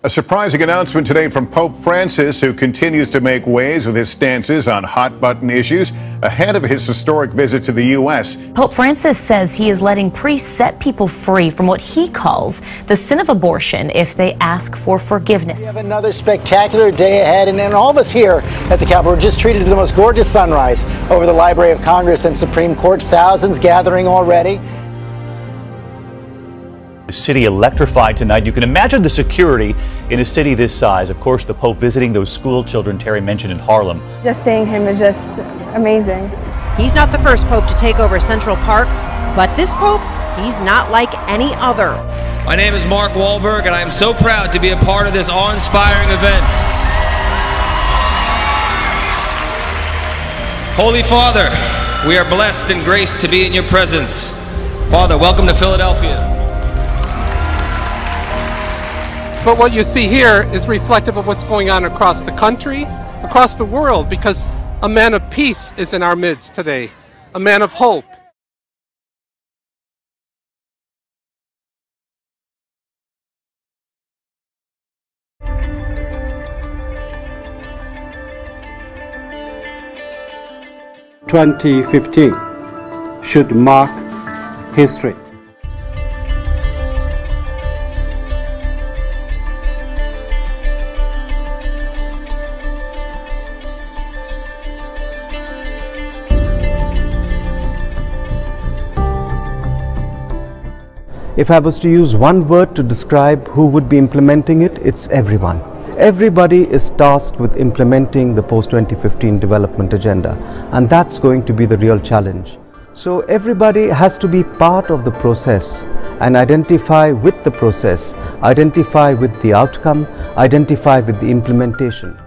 A surprising announcement today from Pope Francis, who continues to make waves with his stances on hot-button issues ahead of his historic visit to the U.S. Pope Francis says he is letting priests set people free from what he calls the sin of abortion if they ask for forgiveness. We have another spectacular day ahead, and all of us here at the Capitol were just treated to the most gorgeous sunrise over the Library of Congress and Supreme Court. Thousands gathering already. The city electrified tonight. You can imagine the security in a city this size. Of course, the Pope visiting those school children Terry mentioned in Harlem. Just seeing him is just amazing. He's not the first Pope to take over Central Park, but this Pope, he's not like any other. My name is Mark Wahlberg, and I am so proud to be a part of this awe-inspiring event. Holy Father, we are blessed and graced to be in your presence. Father, welcome to Philadelphia. But what you see here is reflective of what's going on across the country, across the world, because a man of peace is in our midst today, a man of hope. "2015 should mark history. If I was to use one word to describe who would be implementing it, it's everyone. Everybody is tasked with implementing the post-2015 development agenda, and that's going to be the real challenge. So everybody has to be part of the process and identify with the process, identify with the outcome, identify with the implementation.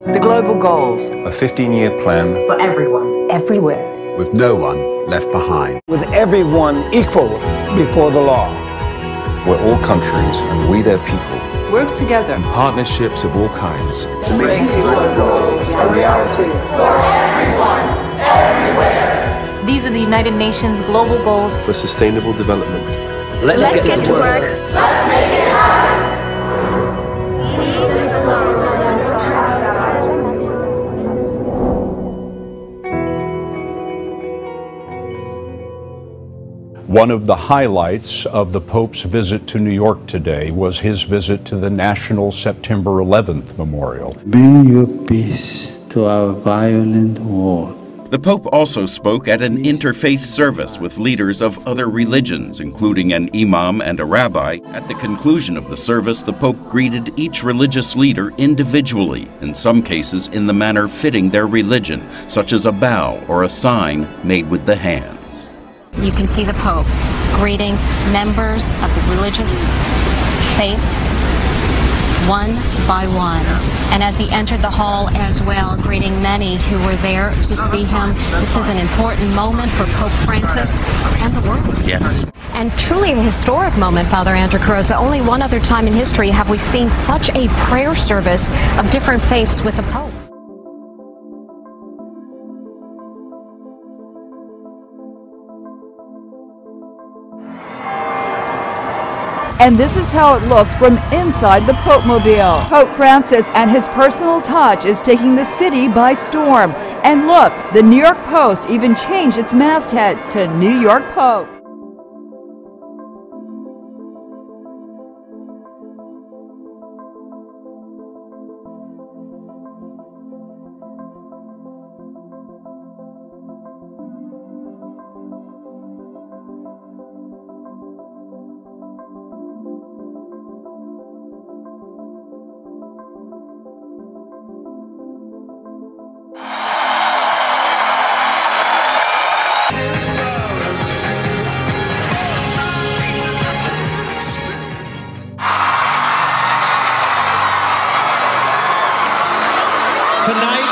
The global goals. A 15-year plan. For everyone. Everywhere. With no one left behind. With everyone equal before the law. Where all countries and we their people work together in partnerships of all kinds to make these global goals a reality. For everyone, everywhere. These are the United Nations global goals for sustainable development. Let's get to work. Let's make it happen. One of the highlights of the Pope's visit to New York today was his visit to the National September 11th Memorial. Bring your peace to our violent war. The Pope also spoke at an interfaith service with leaders of other religions, including an imam and a rabbi. At the conclusion of the service, the Pope greeted each religious leader individually, in some cases in the manner fitting their religion, such as a bow or a sign made with the hands. You can see the Pope greeting members of the religious faiths one by one. And as he entered the hall as well, greeting many who were there to see him, this is an important moment for Pope Francis and the world. Yes. And truly a historic moment, Father Andrew Carrozza. Only one other time in history have we seen such a prayer service of different faiths with the Pope. And this is how it looks from inside the Pope-mobile. Pope Francis and his personal touch is taking the city by storm. And look, the New York Post even changed its masthead to New York Pope. Tonight,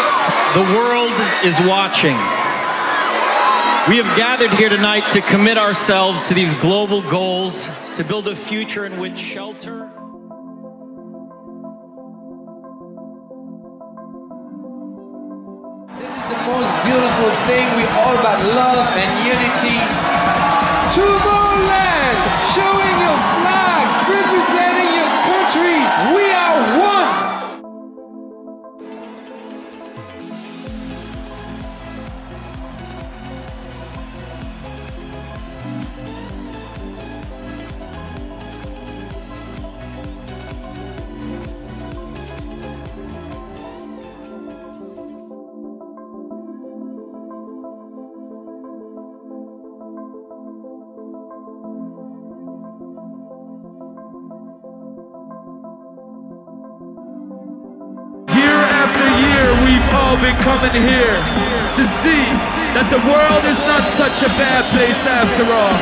the world is watching. We have gathered here tonight to commit ourselves to these global goals, to build a future in which shelter. This is the most beautiful thing. We all about love and unity. Tomorrowland, showing your flag, representing your country. We are one. We've all been coming here to see that the world is not such a bad place after all.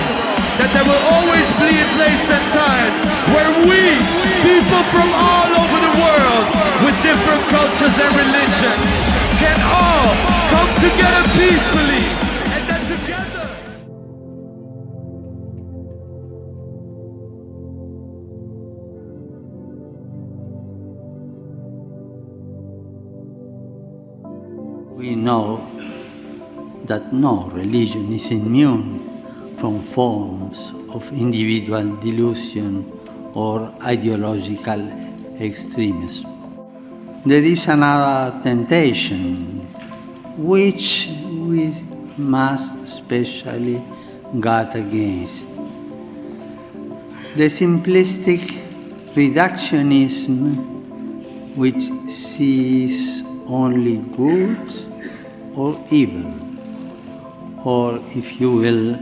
That there will always be a place and time where we, people from all over the world, with different cultures and religions, can all come together peacefully, and that together. We know that no religion is immune from forms of individual delusion or ideological extremism. There is another temptation which we must especially guard against. The simplistic reductionism which sees only good or evil, or if you will,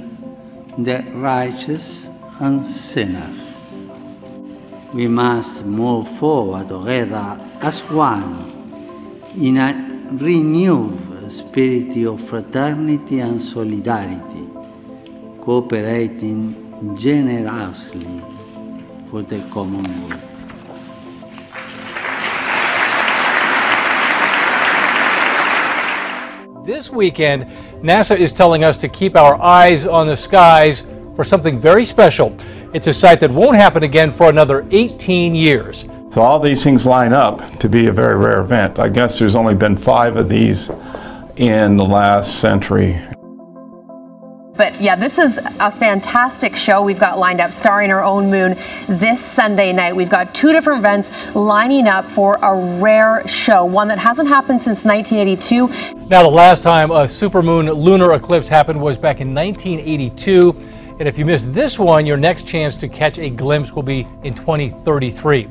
the righteous and sinners. We must move forward together as one in a renewed spirit of fraternity and solidarity, cooperating generously for the common good. This weekend, NASA is telling us to keep our eyes on the skies for something very special. It's a sight that won't happen again for another 18 years. So all these things line up to be a very rare event. I guess there's only been 5 of these in the last century. But yeah, this is a fantastic show we've got lined up starring our own moon this Sunday night. We've got 2 different events lining up for a rare show, one that hasn't happened since 1982. Now, the last time a supermoon lunar eclipse happened was back in 1982. And if you missed this one, your next chance to catch a glimpse will be in 2033.